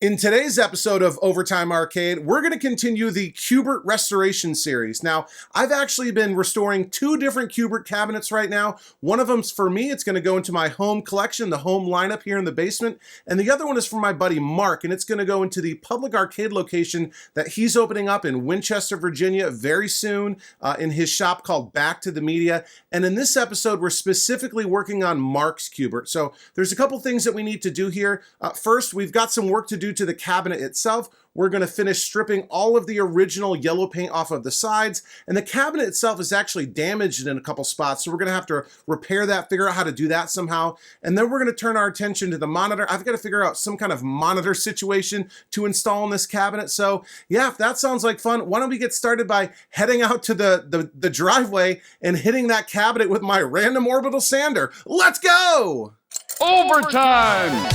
In today's episode of Overtime Arcade, we're going to continue the Q*bert restoration series. Now, I've actually been restoring two different Q*bert cabinets right now. One of them's for me. It's going to go into my home collection, the home lineup here in the basement. And the other one is for my buddy Mark, and it's going to go into the public arcade location that he's opening up in Winchester, Virginia very soon in his shop called Back to the Media. And in this episode, we're specifically working on Mark's Q*bert. So there's a couple things that we need to do here. First, we've got some work to do to the cabinet itself. We're going to finish stripping all of the original yellow paint off of the sides, and the cabinet itself is actually damaged in a couple spots, so we're going to have to repair that, figure out how to do that somehow, and then we're going to turn our attention to the monitor. I've got to figure out some kind of monitor situation to install in this cabinet. So yeah, if that sounds like fun, why don't we get started by heading out to the driveway and hitting that cabinet with my random orbital sander. Let's go! Overtime!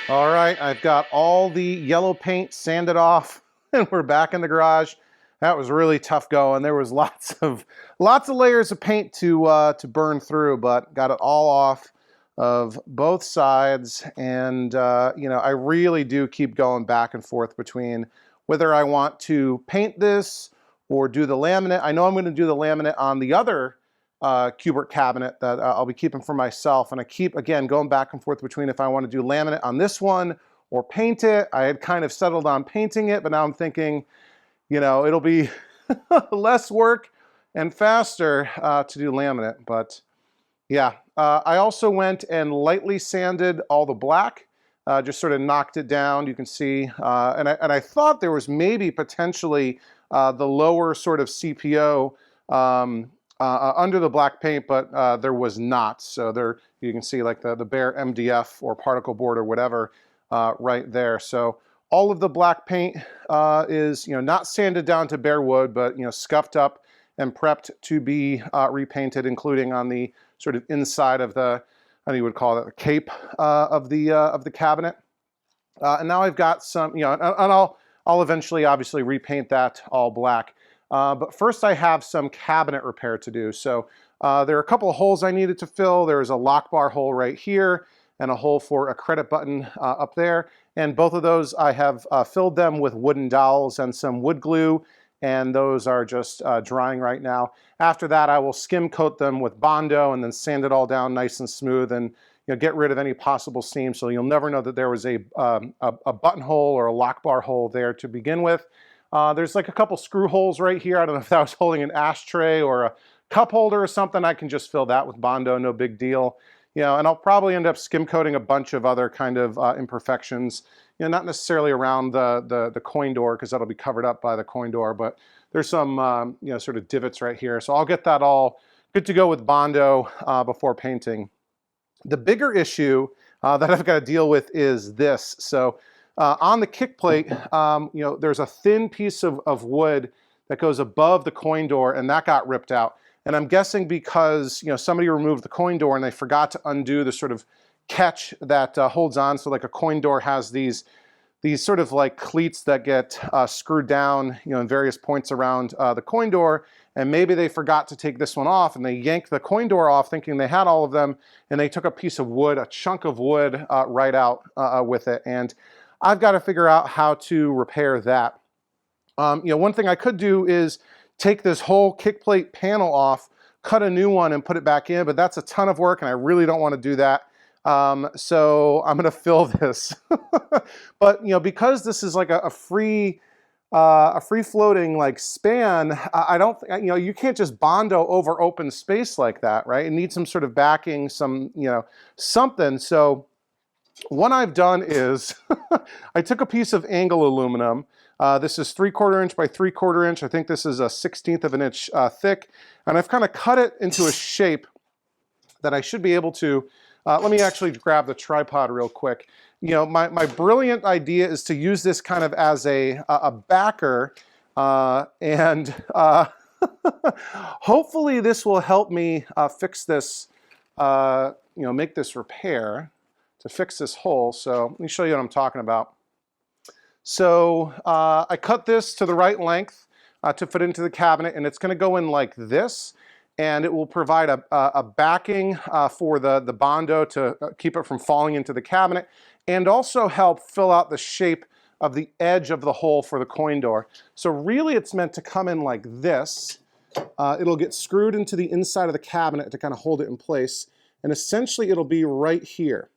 All right, I've got all the yellow paint sanded off and we're back in the garage. That was really tough going. There was lots of layers of paint to burn through, but got it all off of both sides. And you know, I really do keep going back and forth between whether I want to paint this or do the laminate. I know I'm going to do the laminate on the other Q*bert cabinet that I'll be keeping for myself, and I keep again going back and forth between if I want to do laminate on this one or paint it. I had kind of settled on painting it, but now I'm thinking, you know, it'll be less work and faster to do laminate. But yeah, I also went and lightly sanded all the black, just sort of knocked it down. You can see, and I thought there was maybe potentially the lower sort of CPO under the black paint, but there was not. So there you can see like the bare MDF or particle board or whatever right there. So all of the black paint is, you know, not sanded down to bare wood, but, you know, scuffed up and prepped to be repainted, including on the sort of inside of the, I think you would call it the cape of the cabinet. And now I've got some, you know, and I'll eventually obviously repaint that all black. But first I have some cabinet repair to do. So there are a couple of holes I needed to fill. There's a lock bar hole right here and a hole for a credit button up there. And both of those I have filled them with wooden dowels and some wood glue, and those are just drying right now. After that, I will skim coat them with Bondo and then sand it all down nice and smooth and, you know, get rid of any possible seams, so you'll never know that there was a buttonhole or a lock bar hole there to begin with. There's like a couple screw holes right here. I don't know if that was holding an ashtray or a cup holder or something. I can just fill that with Bondo, no big deal. You know, and I'll probably end up skim coating a bunch of other kind of imperfections. You know, not necessarily around the coin door, because that'll be covered up by the coin door, but there's some you know, sort of divots right here. So I'll get that all good to go with Bondo before painting. The bigger issue that I've got to deal with is this. So on the kick plate, you know, there's a thin piece of wood that goes above the coin door, and that got ripped out. And I'm guessing because, you know, somebody removed the coin door and they forgot to undo the sort of catch that holds on. So like a coin door has these sort of like cleats that get screwed down, you know, in various points around the coin door. And maybe they forgot to take this one off, and they yanked the coin door off thinking they had all of them, and they took a piece of wood, a chunk of wood right out with it. And I've got to figure out how to repair that. You know, one thing I could do is take this whole kick plate panel off, cut a new one and put it back in, but that's a ton of work and I really don't want to do that. So I'm going to fill this. But, you know, because this is like a free floating like span, I don't, you know, you can't just Bondo over open space like that, right? It needs some sort of backing, some, you know, something. So what I've done is I took a piece of angle aluminum. This is 3/4 inch by 3/4 inch. I think this is a 1/16 of an inch thick. And I've kind of cut it into a shape that I should be able to, let me actually grab the tripod real quick. You know, my brilliant idea is to use this kind of as a backer, and hopefully this will help me fix this, you know, make this repair to fix this hole. So let me show you what I'm talking about. So I cut this to the right length to fit into the cabinet, and it's going to go in like this, and it will provide a backing for the Bondo to keep it from falling into the cabinet, and also help fill out the shape of the edge of the hole for the coin door. So really it's meant to come in like this. It'll get screwed into the inside of the cabinet to kind of hold it in place, and essentially it'll be right here.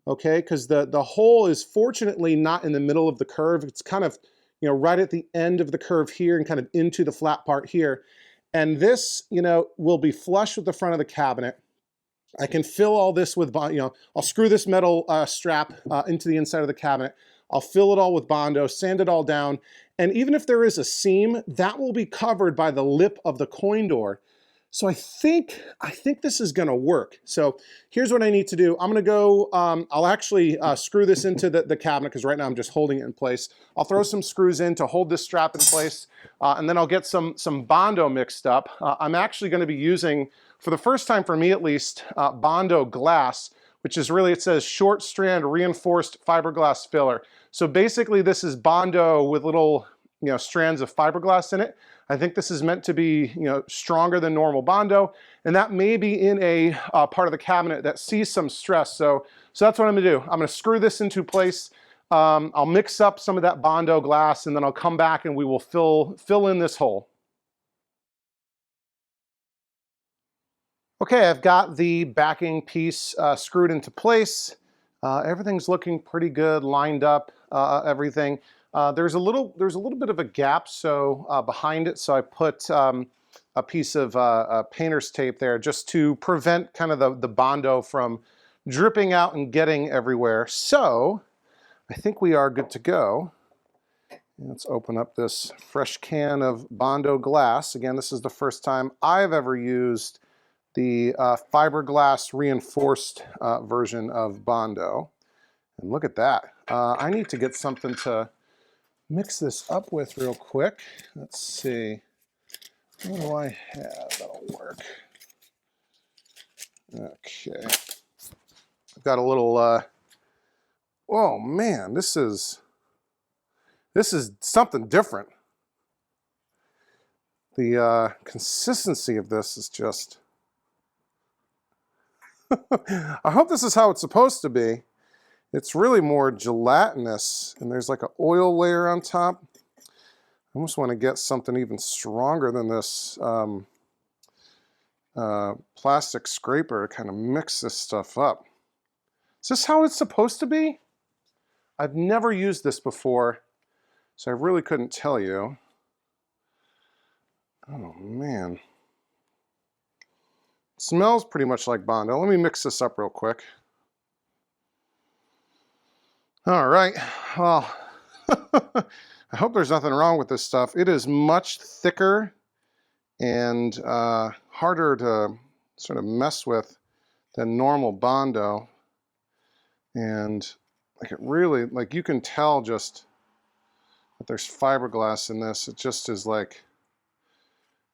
Okay, because the hole is fortunately not in the middle of the curve. It's kind of, you know, right at the end of the curve here and kind of into the flat part here. And this, you know, will be flush with the front of the cabinet. I can fill all this with, you know, I'll screw this metal strap into the inside of the cabinet. I'll fill it all with Bondo, sand it all down. And even if there is a seam, that will be covered by the lip of the coin door. So I think this is going to work. So here's what I need to do. I'm going to go, I'll actually screw this into the cabinet because right now I'm just holding it in place. I'll throw some screws in to hold this strap in place, and then I'll get some Bondo mixed up. I'm actually going to be using, for the first time for me at least, Bondo glass, which is really, it says short strand reinforced fiberglass filler. So basically this is Bondo with little, you know, strands of fiberglass in it. I think this is meant to be, you know, stronger than normal Bondo, and that may be in a part of the cabinet that sees some stress. So that's what I'm gonna do. I'm gonna screw this into place. I'll mix up some of that Bondo glass, and then I'll come back and we will fill in this hole. Okay, I've got the backing piece screwed into place. Everything's looking pretty good, lined up, everything. There's a little bit of a gap behind it, so I put a piece of painter's tape there just to prevent kind of the Bondo from dripping out and getting everywhere. So I think we are good to go. Let's open up this fresh can of Bondo glass. Again, this is the first time I've ever used the fiberglass reinforced version of Bondo. And look at that. I need to get something to mix this up with real quick. Let's see. What do I have that'll work? Okay. I've got a little, oh man, this is something different. The consistency of this is just, I hope this is how it's supposed to be. It's really more gelatinous, and there's like an oil layer on top. I almost want to get something even stronger than this plastic scraper to kind of mix this stuff up. Is this how it's supposed to be? I've never used this before, so I really couldn't tell you. Oh man. It smells pretty much like Bondo. Let me mix this up real quick. All right, well, I hope there's nothing wrong with this stuff. It is much thicker and harder to sort of mess with than normal Bondo. And like it really, like you can tell just that there's fiberglass in this. It just is like,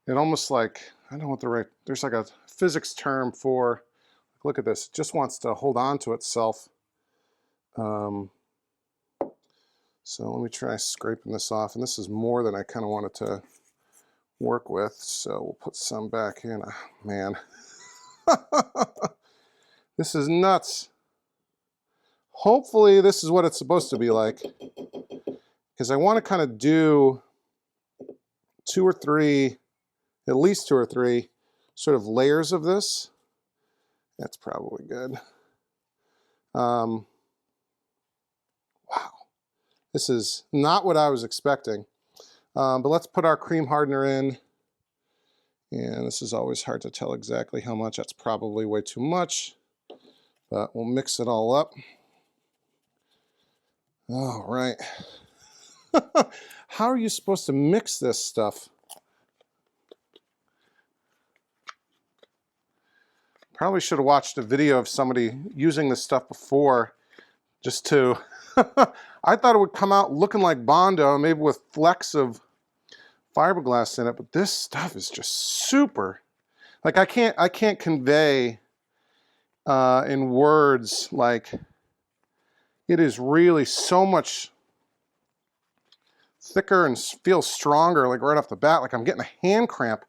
it almost like, I don't know what the right, there's like a physics term for, look at this, it just wants to hold on to itself. So let me try scraping this off, and this is more than I kind of wanted to work with, so we'll put some back in. Oh, man. This is nuts. Hopefully this is what it's supposed to be like, because I want to kind of do at least two or three sort of layers of this. That's probably good. Wow. This is not what I was expecting. But let's put our cream hardener in. And this is always hard to tell exactly how much. That's probably way too much. But we'll mix it all up. All right. How are you supposed to mix this stuff? Probably should have watched a video of somebody using this stuff before, just to, I thought it would come out looking like Bondo, maybe with flecks of fiberglass in it, but this stuff is just super, like I can't convey in words, like it is really so much thicker and feels stronger, like right off the bat, like I'm getting a hand cramp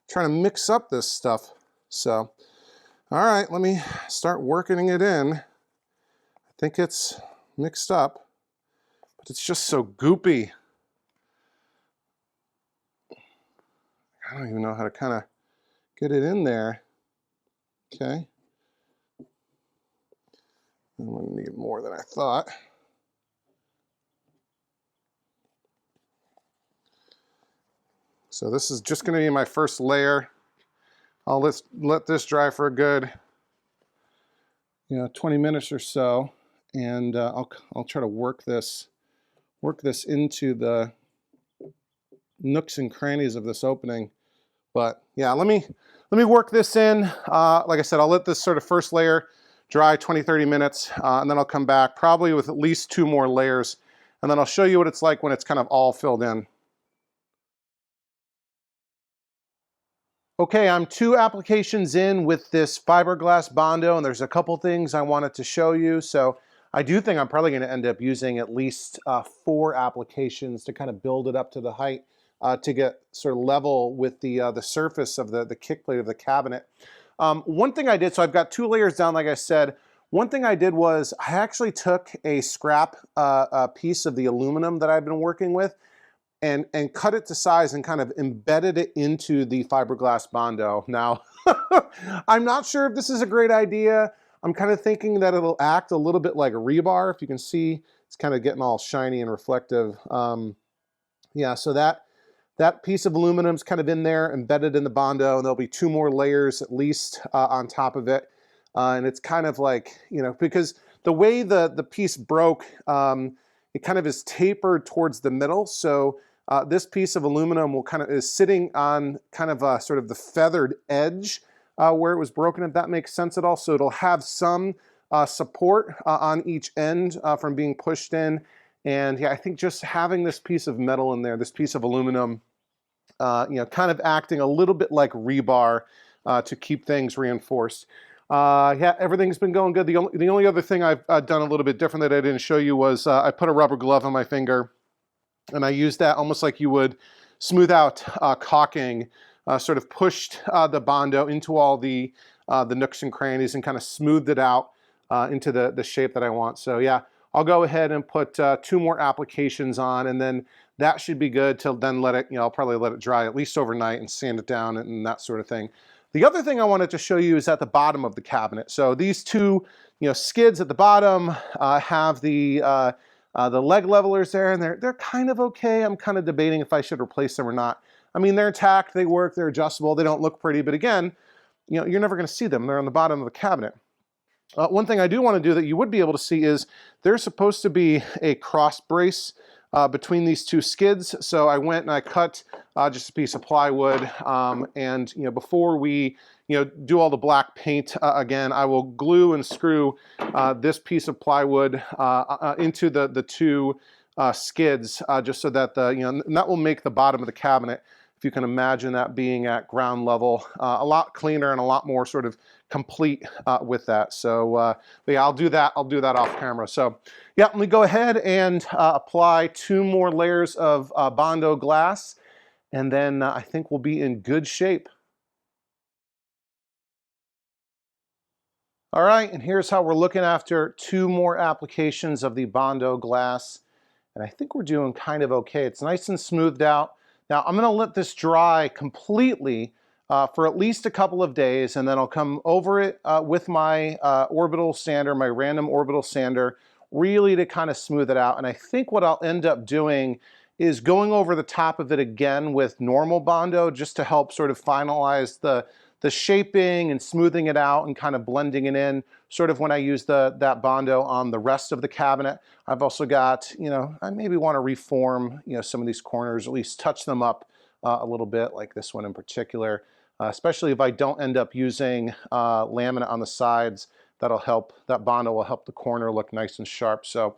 trying to mix up this stuff. So, all right, let me start working it in. I think it's mixed up, but it's just so goopy. I don't even know how to kind of get it in there. Okay. I'm going to need more than I thought. So this is just going to be my first layer. I'll let this dry for a good, 20 minutes or so, and I'll try to work this into the nooks and crannies of this opening. But yeah, let me work this in. Like I said, I'll let this sort of first layer dry 20-30 minutes, and then I'll come back probably with at least 2 more layers, and then I'll show you what it's like when it's kind of all filled in. Okay, I'm 2 applications in with this fiberglass Bondo, and there's a couple things I wanted to show you. So I do think I'm probably going to end up using at least 4 applications to kind of build it up to the height to get sort of level with the surface of the kick plate of the cabinet. One thing I did, so I've got 2 layers down, like I said. One thing I did was I actually took a scrap piece of the aluminum that I've been working with, and cut it to size and kind of embedded it into the fiberglass Bondo. Now, I'm not sure if this is a great idea. I'm kind of thinking that it'll act a little bit like a rebar. If you can see, it's kind of getting all shiny and reflective. Yeah, so that piece of aluminum is kind of in there, embedded in the Bondo, and there'll be 2 more layers at least on top of it. And it's kind of like, because the way the piece broke, it kind of is tapered towards the middle. So this piece of aluminum is sitting on kind of sort of the feathered edge where it was broken, if that makes sense at all. So it'll have some support on each end from being pushed in. And yeah, I think just having this piece of metal in there, this piece of aluminum, kind of acting a little bit like rebar to keep things reinforced. Yeah, everything's been going good. The only other thing I've done a little bit different that I didn't show you was I put a rubber glove on my finger, and I used that almost like you would smooth out caulking, sort of pushed the Bondo into all the nooks and crannies and kind of smoothed it out into the shape that I want. So yeah, I'll go ahead and put 2 more applications on, and then that should be good till then let it, I'll probably let it dry at least overnight and sand it down and that sort of thing. The other thing I wanted to show you is at the bottom of the cabinet. So these 2, skids at the bottom have the leg levelers there, and they're kind of okay. I'm kind of debating if I should replace them or not. I mean, they're intact, they work, they're adjustable, they don't look pretty, but again, you're never going to see them. They're on the bottom of the cabinet. One thing I do want to do that you would be able to see is there's supposed to be a cross brace between these two skids. So I went and I cut just a piece of plywood, and before we do all the black paint again, I will glue and screw this piece of plywood into the two skids, just so that and that will make the bottom of the cabinet, if you can imagine that being at ground level, a lot cleaner and a lot more sort of complete with that. So but yeah, I'll do that off camera. So yeah, let me go ahead and apply 2 more layers of Bondo glass, and then I think we'll be in good shape. All right, and here's how we're looking after 2 more applications of the Bondo glass. And I think we're doing kind of okay. It's nice and smoothed out. Now I'm gonna let this dry completely for at least a couple of days, and then I'll come over it with my orbital sander, my random orbital sander, really to kind of smooth it out. And I think what I'll end up doing is going over the top of it again with normal Bondo, just to help sort of finalize the shaping and smoothing it out and kind of blending it in, sort of when I use that Bondo on the rest of the cabinet. I've also got, I maybe want to reform, some of these corners, at least touch them up a little bit, like this one in particular, especially if I don't end up using laminate on the sides. That'll help, that Bondo will help the corner look nice and sharp. So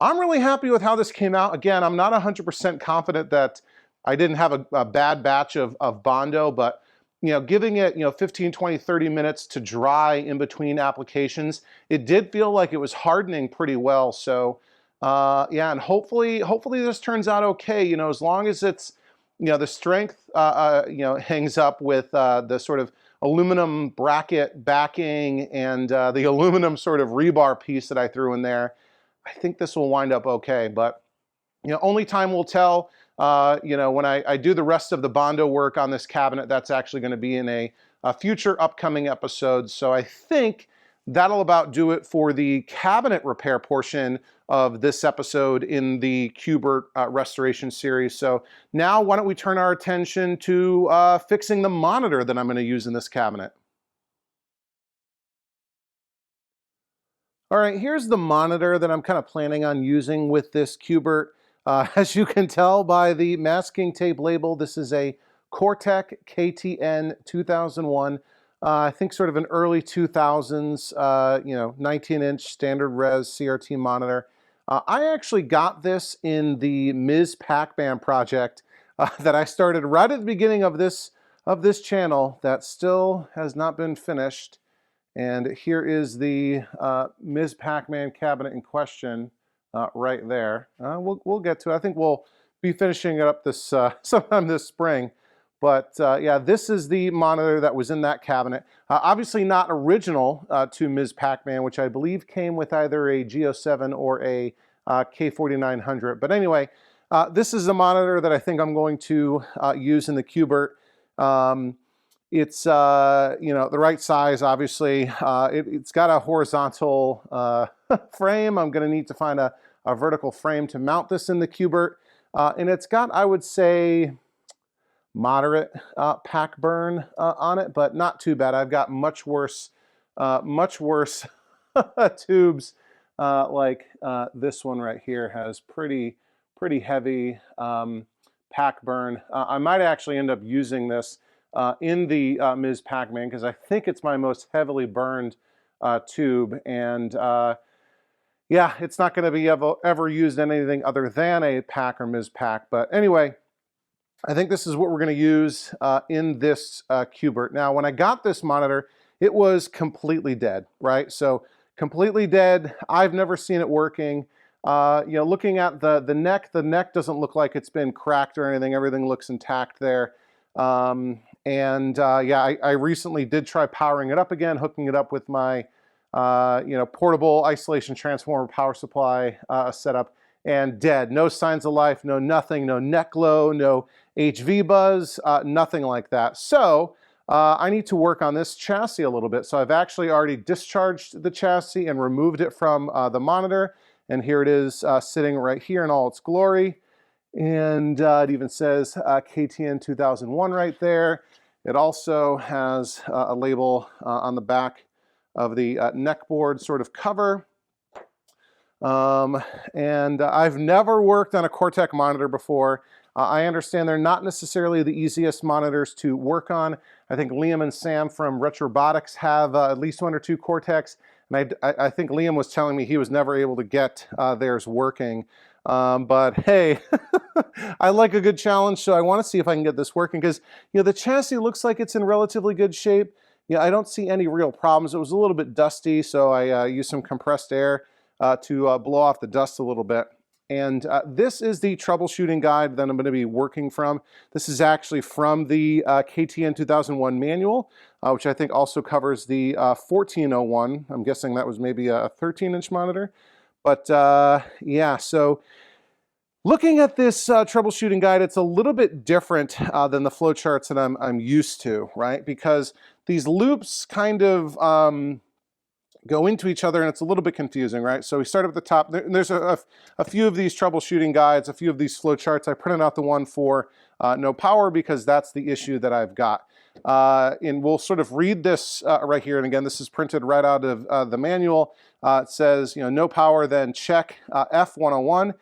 I'm really happy with how this came out. Again, I'm not 100% confident that I didn't have a bad batch of Bondo, but giving it 15, 20, 30 minutes to dry in between applications, it did feel like it was hardening pretty well. So yeah, and hopefully this turns out okay. As long as it's the strength hangs up with the sort of aluminum bracket backing and the aluminum sort of rebar piece that I threw in there, I think this will wind up okay. But only time will tell. When I do the rest of the Bondo work on this cabinet, that's actually going to be in a future upcoming episode. So I think that'll about do it for the cabinet repair portion of this episode in the Q*bert restoration series. So now why don't we turn our attention to fixing the monitor that I'm going to use in this cabinet. All right, here's the monitor that I'm kind of planning on using with this Q*bert. As you can tell by the masking tape label, this is a Kortek KTN-2001. I think sort of an early 2000s, 19-inch standard res CRT monitor. I actually got this in the Ms. Pac-Man project that I started right at the beginning of this channel that still has not been finished. And here is the Ms. Pac-Man cabinet in question. Right there. We'll get to it. I think we'll be finishing it up this sometime this spring. But yeah, this is the monitor that was in that cabinet. Obviously not original to Ms. Pac-Man, which I believe came with either a G07 or a K4900. But anyway, this is a monitor that I think I'm going to use in the Q*bert. It's the right size, obviously. It's got a horizontal frame. I'm going to need to find a vertical frame to mount this in the Q*bert. And it's got, I would say, moderate pack burn on it, but not too bad. I've got much worse tubes, like this one right here has pretty heavy pack burn. I might actually end up using this in the Ms. Pac-Man because I think it's my most heavily burned tube, and yeah, it's not going to be ever used in anything other than a Pac or Ms. Pac. But anyway, I think this is what we're going to use in this Q*bert. Now, when I got this monitor, it was completely dead, right? So completely dead. I've never seen it working. Looking at the neck doesn't look like it's been cracked or anything. Everything looks intact there. Yeah, I recently did try powering it up again, hooking it up with my portable isolation transformer power supply setup, and dead. No signs of life, no nothing, no neck glow, no HV buzz, nothing like that. So I need to work on this chassis a little bit. So I've actually already discharged the chassis and removed it from the monitor, and here it is sitting right here in all its glory. And it even says KTN-2001 right there. It also has a label on the back of the neck board sort of cover. And I've never worked on a Kortek monitor before. I understand they're not necessarily the easiest monitors to work on. I think Liam and Sam from Retrobotics have at least 1 or 2 Korteks, and I think Liam was telling me he was never able to get theirs working. But hey, I like a good challenge, so I want to see if I can get this working, because the chassis looks like it's in relatively good shape. I don't see any real problems. It was a little bit dusty, so I used some compressed air to blow off the dust a little bit. And this is the troubleshooting guide that I'm going to be working from. This is actually from the KTN-2001 manual, which I think also covers the 1401. I'm guessing that was maybe a 13-inch monitor. But yeah, so looking at this troubleshooting guide, it's a little bit different than the flowcharts that I'm used to, right? Because these loops kind of go into each other, and it's a little bit confusing, right? So we start up at the top. There's a few of these troubleshooting guides, a few of these flowcharts. I printed out the one for no power because that's the issue that I've got. And we'll sort of read this right here. And again, this is printed right out of the manual. It says, no power, then check F101,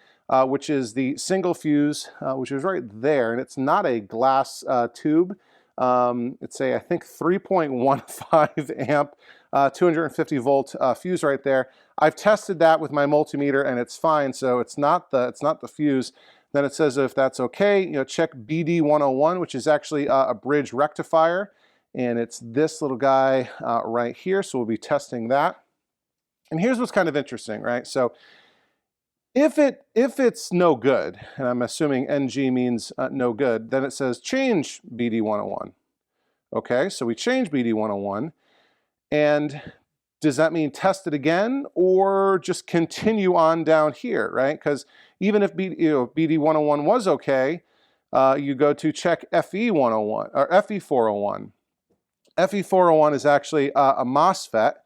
which is the single fuse, which is right there. And it's not a glass tube. It's a, I think, 3.15 amp 250 volt fuse right there. I've tested that with my multimeter and it's fine, so it's not the fuse. Then it says if that's okay, check BD101, which is actually a bridge rectifier, and it's this little guy right here. So we'll be testing that. And here's what's kind of interesting, right? So if it's no good, and I'm assuming NG means no good, then it says change BD101. Okay, so we change BD101. And does that mean test it again or just continue on down here, right? Because even if BD101 was okay, you go to check FE101 or FE401. FE401 is actually a MOSFET,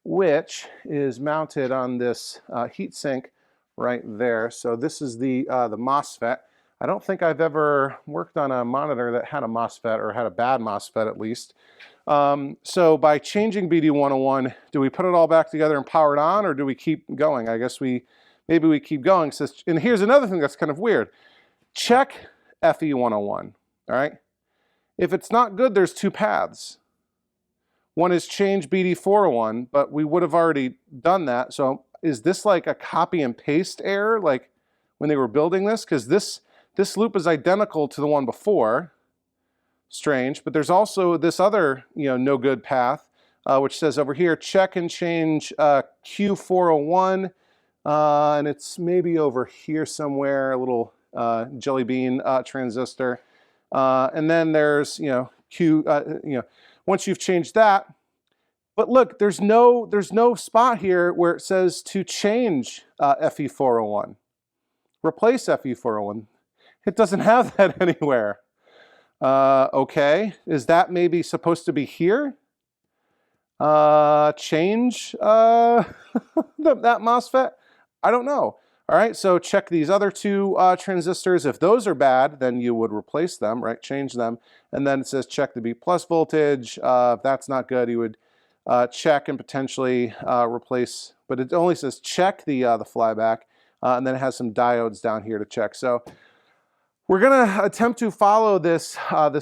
which is mounted on this heat sink right there. So this is the MOSFET. I don't think I've ever worked on a monitor that had a MOSFET, or had a bad MOSFET at least. So by changing BD101, do we put it all back together and power it on, or do we keep going? I guess maybe we keep going. So, and here's another thing that's kind of weird. Check FE101, all right? If it's not good, there's 2 paths. One is change BD401, but we would have already done that. So is this like a copy and paste error, like when they were building this? Because this loop is identical to the one before. Strange, but there's also this other, no good path, which says over here, check and change Q401, and it's maybe over here somewhere, a little jelly bean transistor, and then there's, once you've changed that, but look, there's no spot here where it says to change FE401, replace FE401. It doesn't have that anywhere. Okay, is that maybe supposed to be here? Change that MOSFET? I don't know. All right, so check these other 2 transistors. If those are bad, then you would replace them, right? Change them. And then it says check the B+ voltage. If that's not good, you would check and potentially replace, but it only says check the flyback, and then it has some diodes down here to check. So we're going to attempt to follow this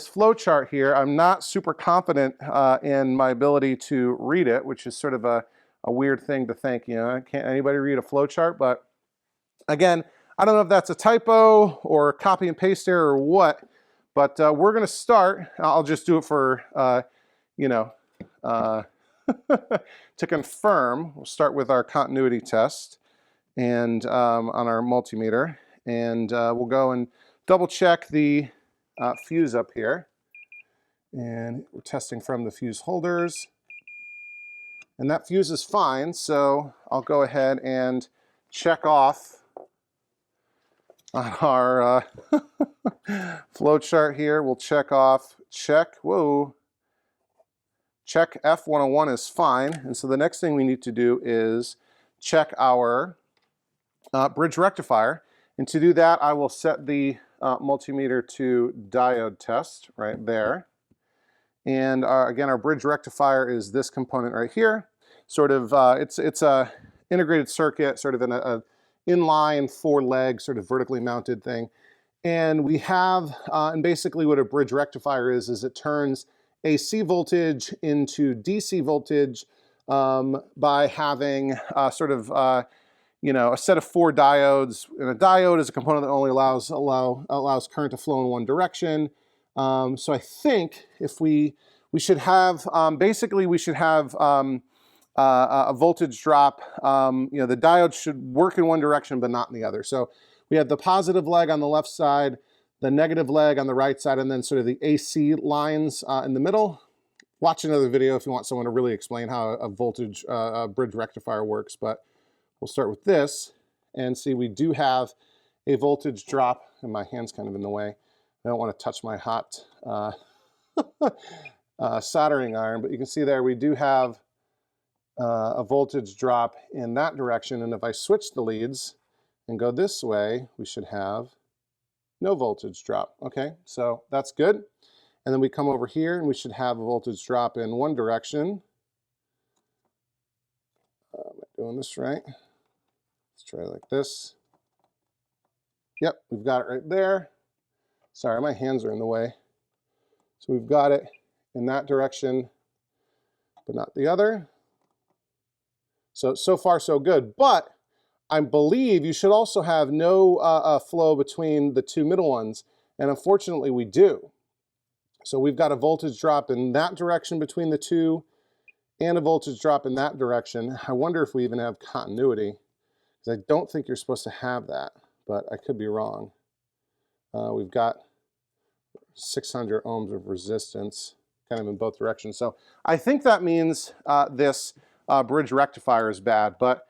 flow chart here. I'm not super confident in my ability to read it, which is sort of a weird thing to think. Can't anybody read a flow chart? But again, I don't know if that's a typo or copy and paste error or what. But we're going to start. I'll just do it for to confirm. We'll start with our continuity test and on our multimeter, and we'll go and double check the fuse up here, and we're testing from the fuse holders, and that fuse is fine. So I'll go ahead and check off on our flow chart here. We'll check off, check F101 is fine. And so the next thing we need to do is check our bridge rectifier. And to do that, I will set the multimeter to diode test right there. And again, our bridge rectifier is this component right here. Sort of, it's integrated circuit, sort of in a inline 4-leg sort of vertically mounted thing. And we have, and basically what a bridge rectifier is it turns AC voltage into DC voltage by having sort of, you know, a set of 4 diodes. And a diode is a component that only allows current to flow in one direction. So I think if we should have, basically we should have a voltage drop. You know, the diode should work in one direction but not in the other. So we have the positive leg on the left side, the negative leg on the right side, and then sort of the AC lines in the middle. Watch another video if you want someone to really explain how a voltage bridge rectifier works, but we'll start with this and see we do have a voltage drop, and my hand's kind of in the way. I don't want to touch my hot soldering iron, but you can see there we do have a voltage drop in that direction, and if I switch the leads and go this way, we should have no voltage drop. Okay, so that's good. And then we come over here and we should have a voltage drop in one direction. Am I doing this right? Let's try it like this. Yep, we've got it right there. Sorry, my hands are in the way. So we've got it in that direction, but not the other. So far so good. But I believe you should also have no flow between the 2 middle ones, and unfortunately we do. So we've got a voltage drop in that direction between the 2 and a voltage drop in that direction. I wonder if we even have continuity, because I don't think you're supposed to have that, but I could be wrong. We've got 600 ohms of resistance kind of in both directions. So I think that means this bridge rectifier is bad, but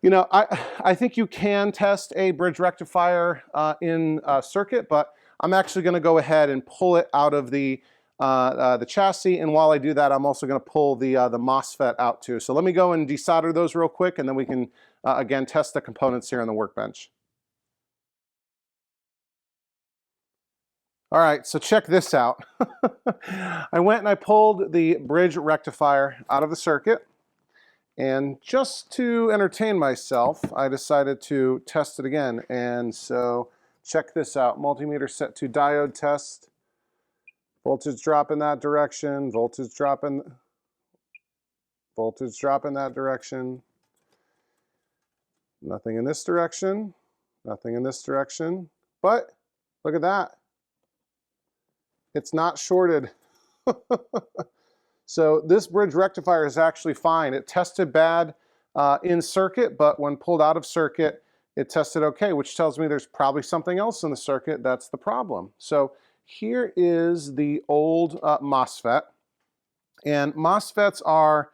you know, I think you can test a bridge rectifier in circuit, but I'm actually going to go ahead and pull it out of the chassis, and while I do that, I'm also going to pull the MOSFET out too. So let me go and desolder those real quick, and then we can again test the components here on the workbench. All right, so check this out. I went and I pulled the bridge rectifier out of the circuit. And just to entertain myself, I decided to test it again. And so check this out. Multimeter set to diode test. Voltage drop in that direction. Voltage drop in that direction. Nothing in this direction. Nothing in this direction. But look at that. It's not shorted. So this bridge rectifier is actually fine. It tested bad in circuit, but when pulled out of circuit, it tested okay, which tells me there's probably something else in the circuit that's the problem. So here is the old MOSFET. And MOSFETs are,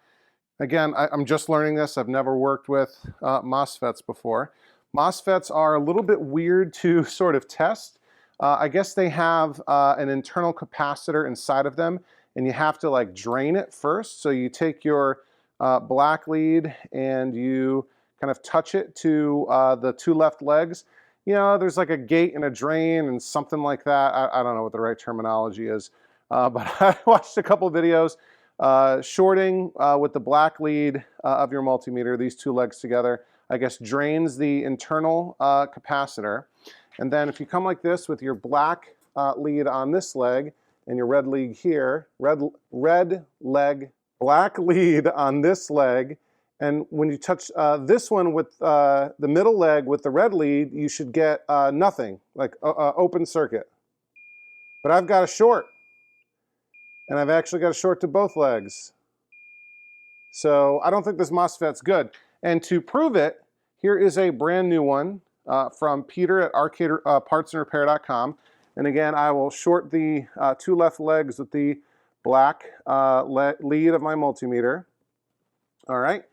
again, I'm just learning this. I've never worked with MOSFETs before. MOSFETs are a little bit weird to sort of test. I guess they have an internal capacitor inside of them, and you have to like drain it first. So you take your black lead and you kind of touch it to the 2 left legs. You know, there's like a gate and a drain and something like that. I don't know what the right terminology is, but I watched a couple videos. Shorting with the black lead of your multimeter, these 2 legs together, I guess drains the internal capacitor. And then if you come like this with your black lead on this leg, and your red lead here, black lead on this leg, and when you touch this one with the middle leg with the red lead, you should get nothing, like open circuit. But I've got a short, and I've actually got a short to both legs. So I don't think this MOSFET's good. And to prove it, here is a brand new one from Peter at arcadepartsandrepair.com. And again, I will short the 2 left legs with the black lead of my multimeter. All right.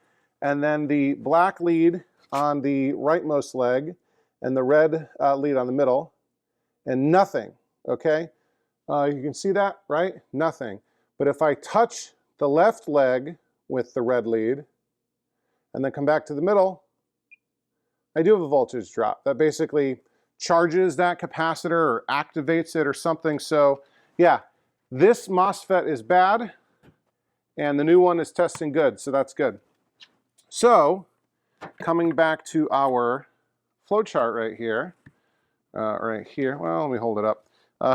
And then the black lead on the rightmost leg and the red lead on the middle. And nothing. Okay. You can see that, right? Nothing. But if I touch the left leg with the red lead and then come back to the middle, I do have a voltage drop. That basically charges that capacitor or activates it or something. So yeah, this MOSFET is bad and the new one is testing good, so that's good. So coming back to our flow chart right here, well, let me hold it up.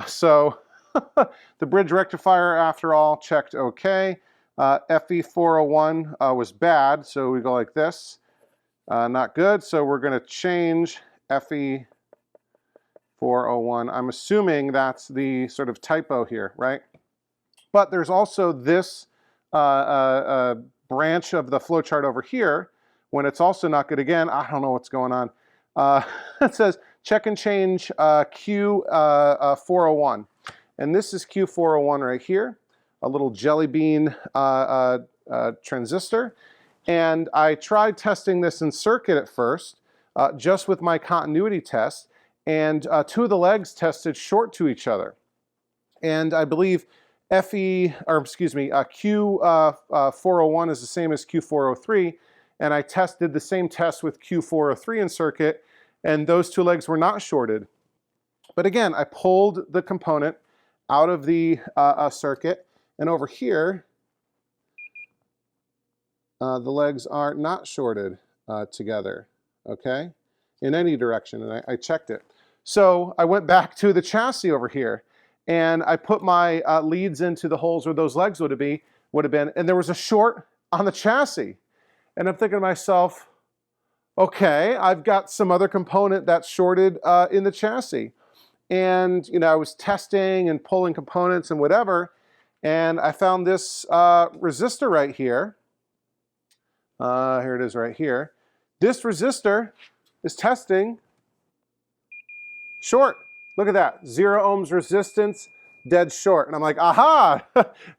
So the bridge rectifier, after all, checked okay. FE401 was bad, so we go like this. Not good, so we're going to change FE401. I'm assuming that's the sort of typo here, right? But there's also this branch of the flowchart over here when it's also not good again. I don't know what's going on. It says check and change Q401. And this is Q401 right here, a little jelly bean transistor. And I tried testing this in circuit at first, just with my continuity test, and two of the legs tested short to each other. And I believe Q401 is the same as Q403, and I did the same test with Q403 in circuit, and those two legs were not shorted. But again, I pulled the component out of the circuit, and over here, the legs are not shorted together, okay, in any direction, and I checked it. So I went back to the chassis over here, and I put my leads into the holes where those legs would have been, and there was a short on the chassis. And I'm thinking to myself, okay, I've got some other component that's shorted in the chassis. And, you know, I was testing and pulling components and whatever, and I found this resistor right here. Here it is right here. This resistor is testing short. Look at that, 0 ohms resistance, dead short. And I'm like, aha,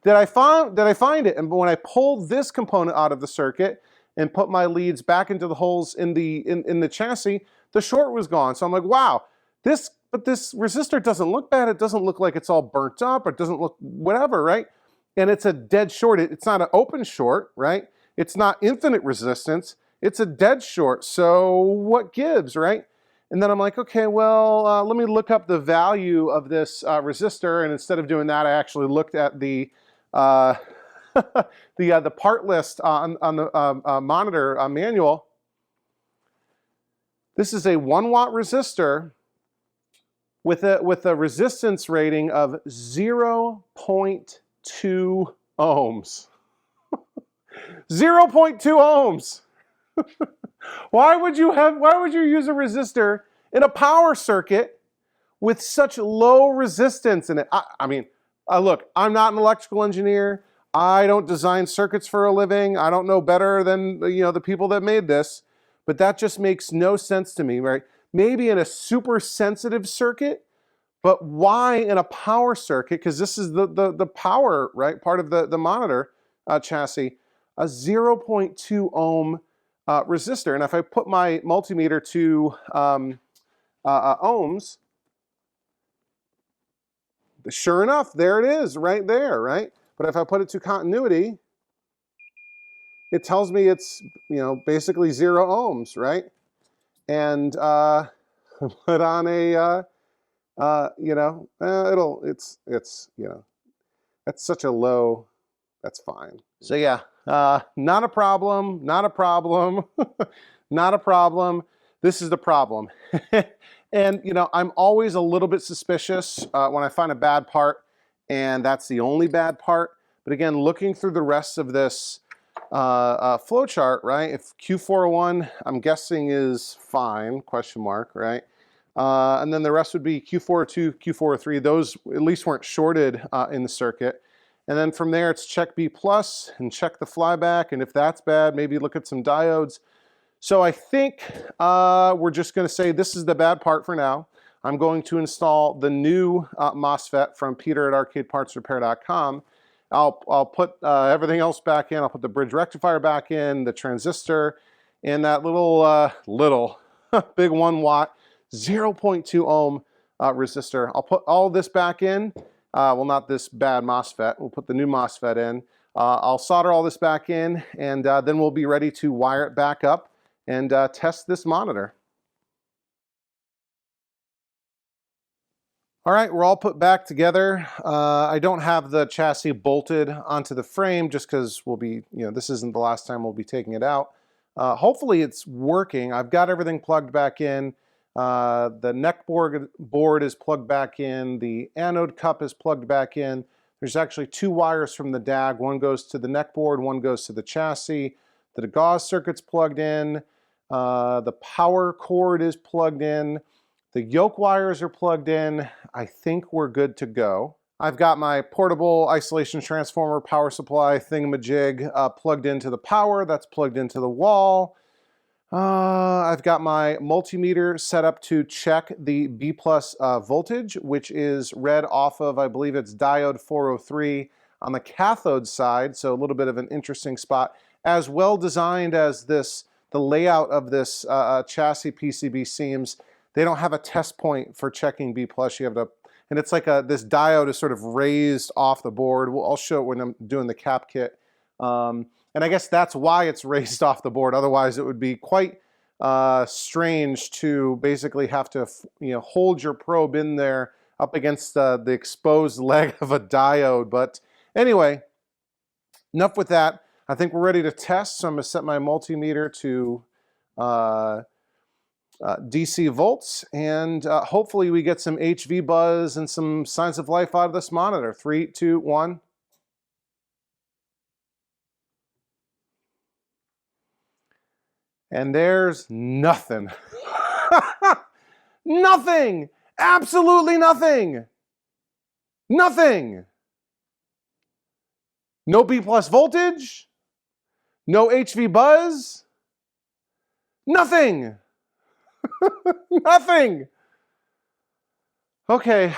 did I find it? And when I pulled this component out of the circuit and put my leads back into the holes in the chassis, the short was gone. So I'm like, wow, but this resistor doesn't look bad. It doesn't look like it's all burnt up, or it doesn't look whatever, right? And it's a dead short. It's not an open short, right? It's not infinite resistance. It's a dead short. So what gives, right? And then I'm like, okay, well, let me look up the value of this resistor. And instead of doing that, I actually looked at the the part list on the monitor manual. This is a 1 watt resistor with a resistance rating of 0.2 ohms. 0.2 ohms. Why would you use a resistor in a power circuit with such low resistance in it? I mean, look, I'm not an electrical engineer. I don't design circuits for a living. I don't know better than the people that made this, but that just makes no sense to me, right? Maybe in a super sensitive circuit, but why in a power circuit? Because this is the power, right, part of the monitor chassis, a 0.2 ohm resistor. And if I put my multimeter to ohms, sure enough, there it is, right there, right? But if I put it to continuity, it tells me it's basically 0 ohms, right? And put on a that's such a low, that's fine. So yeah, not a problem, not a problem, not a problem. This is the problem. And I'm always a little bit suspicious when I find a bad part, and that's the only bad part. But again, looking through the rest of this flow chart, right? If Q401, I'm guessing is fine, question mark, right? And then the rest would be Q402, Q403. Those at least weren't shorted in the circuit. And then from there, it's check B plus and check the flyback. And if that's bad, maybe look at some diodes. So I think we're just going to say this is the bad part for now. I'm going to install the new MOSFET from Peter at arcadepartsrepair.com. I'll put everything else back in. I'll put the bridge rectifier back in, the transistor, and that little big 1 watt, 0.2 ohm resistor. I'll put all this back in. Well, not this bad MOSFET. We'll put the new MOSFET in. I'll solder all this back in, and then we'll be ready to wire it back up and test this monitor. All right, we're all put back together. I don't have the chassis bolted onto the frame just because we'll be, this isn't the last time we'll be taking it out. Hopefully it's working. I've got everything plugged back in. The neck board is plugged back in. The anode cup is plugged back in. There's actually two wires from the DAG. One goes to the neck board, one goes to the chassis. The gauze circuit's plugged in. The power cord is plugged in. The yoke wires are plugged in. I think we're good to go. I've got my portable isolation transformer power supply thingamajig plugged into the power. That's plugged into the wall. I've got my multimeter set up to check the B+ voltage, which is read off of, I believe it's diode 403 on the cathode side, so a little bit of an interesting spot. As well designed as this, the layout of this chassis PCB seems, they don't have a test point for checking B+. You have to, and it's like this diode is sort of raised off the board. I'll show it when I'm doing the cap kit. And I guess that's why it's raised off the board. Otherwise, it would be quite strange to basically have to, hold your probe in there up against the exposed leg of a diode. But anyway, enough with that. I think we're ready to test. So I'm going to set my multimeter to DC volts, and hopefully we get some HV buzz and some signs of life out of this monitor. 3, 2, 1. And there's nothing. Nothing! Absolutely nothing! Nothing! No B+ voltage? No HV buzz? Nothing! Nothing! Okay,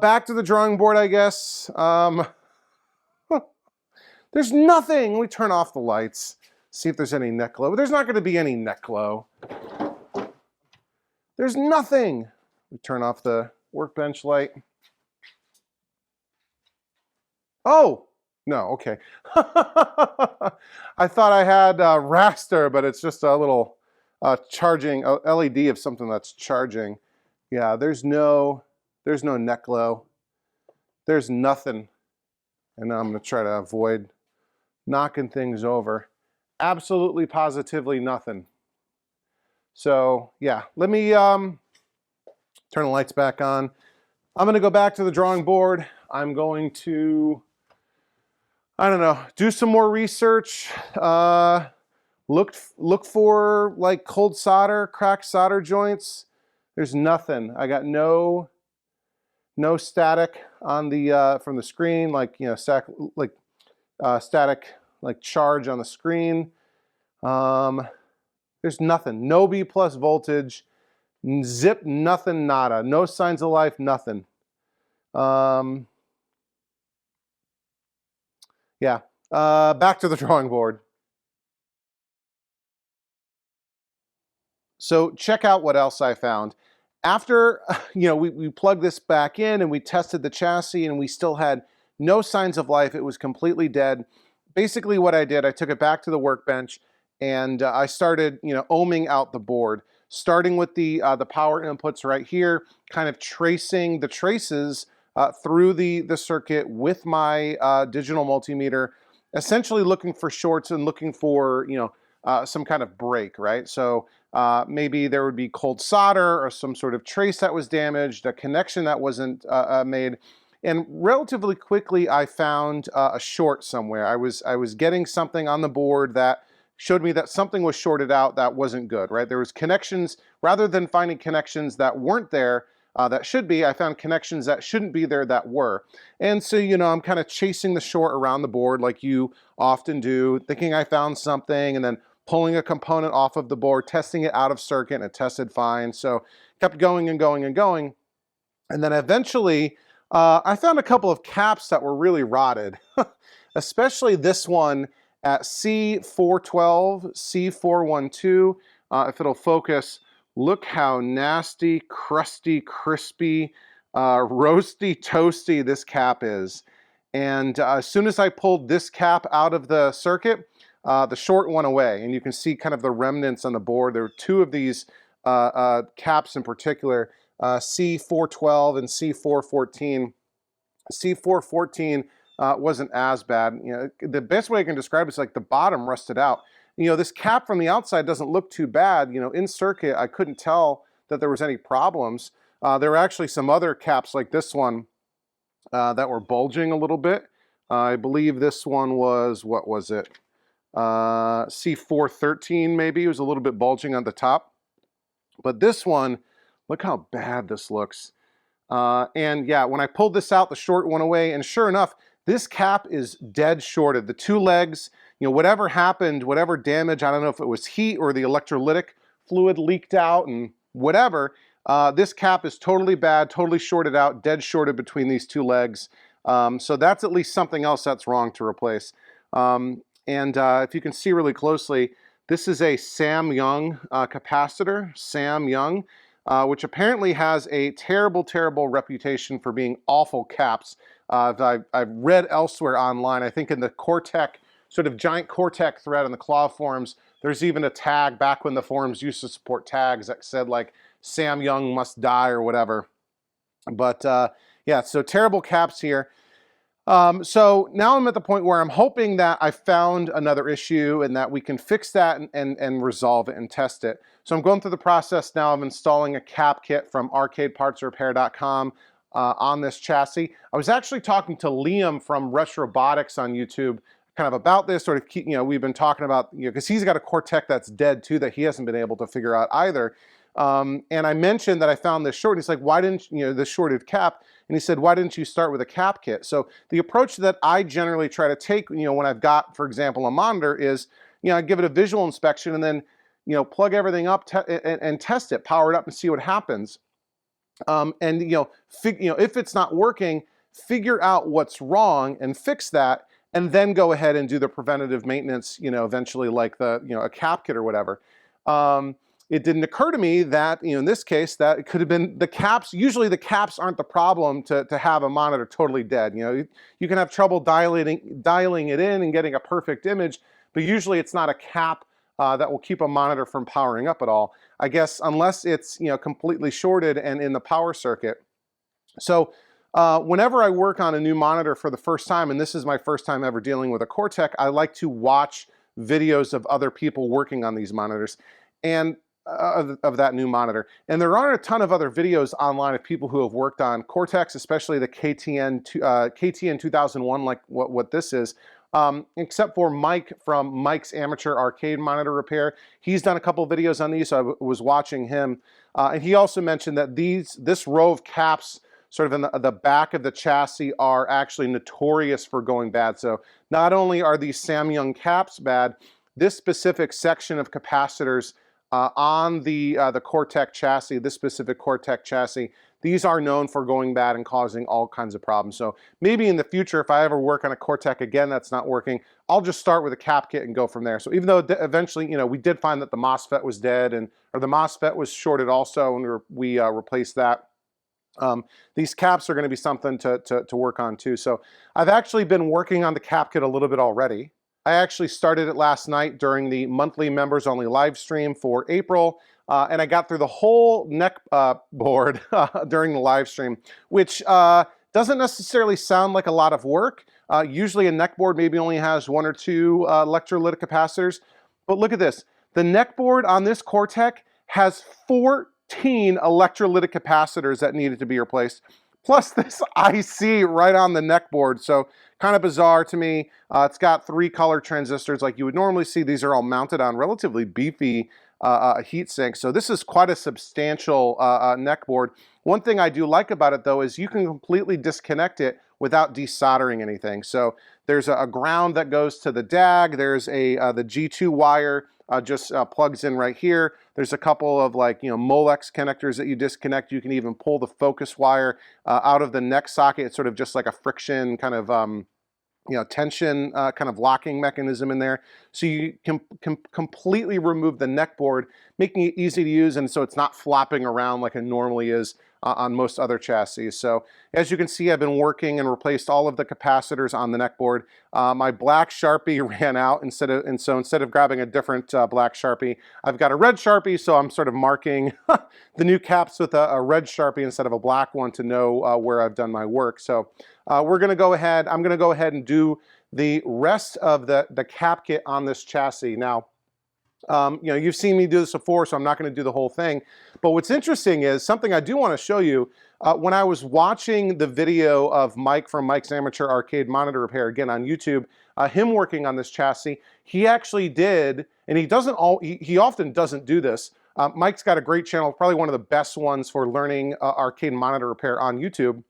back to the drawing board, I guess. There's nothing. Let me turn off the lights. See if there's any neck glow. There's not going to be any neck glow. There's nothing. We turn off the workbench light. Oh, no, okay. I thought I had raster, but it's just a little charging LED of something that's charging. Yeah, there's no neck glow. There's nothing. And now I'm going to try to avoid knocking things over. Absolutely, positively nothing. So yeah, let me turn the lights back on. I'm going to go back to the drawing board. I'm going to, I don't know, do some more research. Look for like cold solder, cracked solder joints. There's nothing. I got no static on the from the screen, like static like charge on the screen. There's nothing. No B+ voltage. Zip, nothing, nada. No signs of life, nothing. Yeah. Back to the drawing board. So check out what else I found. After, we plugged this back in and we tested the chassis and we still had no signs of life. It was completely dead. Basically what I did, I took it back to the workbench and I started, ohming out the board, starting with the power inputs right here, kind of tracing the traces through the circuit with my digital multimeter, essentially looking for shorts and looking for, some kind of break, right? So maybe there would be cold solder or some sort of trace that was damaged, a connection that wasn't made. And relatively quickly, I found a short somewhere. I was getting something on the board that showed me that something was shorted out that wasn't good, right? There was connections, rather than finding connections that weren't there that should be, I found connections that shouldn't be there that were. And so, I'm kind of chasing the short around the board like you often do, thinking I found something and then pulling a component off of the board, testing it out of circuit, and it tested fine. So kept going and going and going. And then eventually, I found a couple of caps that were really rotted, especially this one at C412, C412. If it'll focus, look how nasty, crusty, crispy, roasty, toasty this cap is. And as soon as I pulled this cap out of the circuit, the short went away. And you can see kind of the remnants on the board. There were two of these caps in particular, C412 and C414. C414 wasn't as bad. The best way I can describe it is like the bottom rusted out. this cap from the outside doesn't look too bad. In circuit, I couldn't tell that there was any problems. There were actually some other caps like this one that were bulging a little bit. I believe this one was, what was it? C413 maybe. It was a little bit bulging on the top. But this one, look how bad this looks. And yeah, when I pulled this out, the short went away, and sure enough, this cap is dead shorted. The two legs, whatever happened, whatever damage, I don't know if it was heat or the electrolytic fluid leaked out and whatever, this cap is totally bad, totally shorted out, dead shorted between these two legs. So that's at least something else that's wrong to replace. If you can see really closely, this is a Samyang capacitor, Samyang, which apparently has a terrible, terrible reputation for being awful caps. I've read elsewhere online, I think in the Kortek, sort of giant Kortek thread on the CLAW forums, there's even a tag back when the forums used to support tags that said like, Samyang must die or whatever. But yeah, so terrible caps here. So now I'm at the point where I'm hoping that I found another issue and that we can fix that and resolve it and test it. So I'm going through the process now of installing a cap kit from arcadepartsrepair.com on this chassis. I was actually talking to Liam from Rush Robotics on YouTube kind of about this, sort of, we've been talking about, because he's got a Kortek that's dead too that he hasn't been able to figure out either. And I mentioned that I found this short. He's like, why didn't this shorted cap? And he said, why didn't you start with a cap kit? So the approach that I generally try to take, when I've got, for example, a monitor is, I give it a visual inspection and then, plug everything up and test it, power it up and see what happens. If it's not working, figure out what's wrong and fix that, and then go ahead and do the preventative maintenance, eventually like a cap kit or whatever. It didn't occur to me that, in this case, that it could have been the caps. Usually the caps aren't the problem to have a monitor totally dead. You can have trouble dialing it in and getting a perfect image, but usually it's not a cap that will keep a monitor from powering up at all. I guess unless it's, completely shorted and in the power circuit. So whenever I work on a new monitor for the first time, and this is my first time ever dealing with a Kortek, I like to watch videos of other people working on these monitors. And of that new monitor. And there aren't a ton of other videos online of people who have worked on Korteks, especially the KTN-2001, like what this is, except for Mike from Mike's Amateur Arcade Monitor Repair. He's done a couple of videos on these, so I was watching him. And he also mentioned that this row of caps sort of in the back of the chassis are actually notorious for going bad. So not only are these Samyang caps bad, this specific section of capacitors on the Kortek chassis, this specific Kortek chassis, these are known for going bad and causing all kinds of problems. So maybe in the future, if I ever work on a Kortek again that's not working, I'll just start with a cap kit and go from there. So even though eventually, we did find that the MOSFET was dead or the MOSFET was shorted also, and we replaced that. These caps are going to be something to work on too. So I've actually been working on the cap kit a little bit already. I actually started it last night during the monthly members only live stream for April, and I got through the whole neck board during the live stream, which doesn't necessarily sound like a lot of work. Usually a neck board maybe only has 1 or 2 electrolytic capacitors, but look at this. The neck board on this Kortek has 14 electrolytic capacitors that needed to be replaced, plus this IC right on the neck board. So kind of bizarre to me. It's got 3 color transistors like you would normally see. These are all mounted on relatively beefy heat sinks. So this is quite a substantial neck board. One thing I do like about it though is you can completely disconnect it without desoldering anything. So there's a ground that goes to the DAG. There's the G2 wire just plugs in right here. There's a couple of Molex connectors that you disconnect. You can even pull the focus wire out of the neck socket. It's sort of just like a friction kind of tension kind of locking mechanism in there. So you can completely remove the neck board, making it easy to use, and so it's not flopping around like it normally is on most other chassis. So as you can see, I've been working and replaced all of the capacitors on the neck board. My black Sharpie ran out, and so instead of grabbing a different black Sharpie, I've got a red Sharpie, so I'm sort of marking the new caps with a red Sharpie instead of a black one to know where I've done my work. So we're gonna go ahead, I'm gonna go ahead and do the rest of the cap kit on this chassis. Now, You've seen me do this before, so I'm not going to do the whole thing. But what's interesting is something I do want to show you. When I was watching the video of Mike from Mike's Amateur Arcade Monitor Repair, again on YouTube, him working on this chassis, he actually did, and he often doesn't do this. Mike's got a great channel, probably one of the best ones for learning arcade monitor repair on YouTube.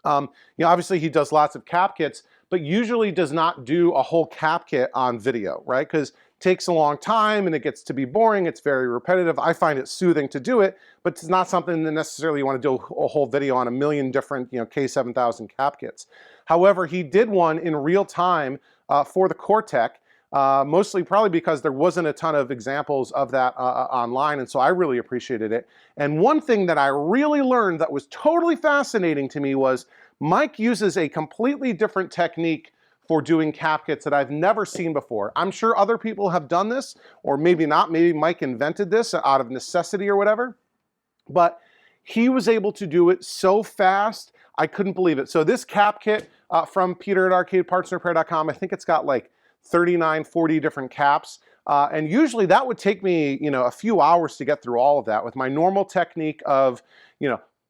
Obviously he does lots of cap kits, but usually does not do a whole cap kit on video, right? Because it takes a long time and it gets to be boring. It's very repetitive. I find it soothing to do it, but it's not something that necessarily you want to do a whole video on a million different, K7000 cap kits. However, he did one in real time for the Kortek. Mostly probably because there wasn't a ton of examples of that online, and so I really appreciated it. And one thing that I really learned that was totally fascinating to me was Mike uses a completely different technique for doing cap kits that I've never seen before. I'm sure other people have done this, or maybe not. Maybe Mike invented this out of necessity or whatever. But he was able to do it so fast, I couldn't believe it. So this cap kit from Peter at arcadepartsandrepair.com, I think it's got like 39, 40 different caps. And usually that would take me, a few hours to get through all of that with my normal technique of,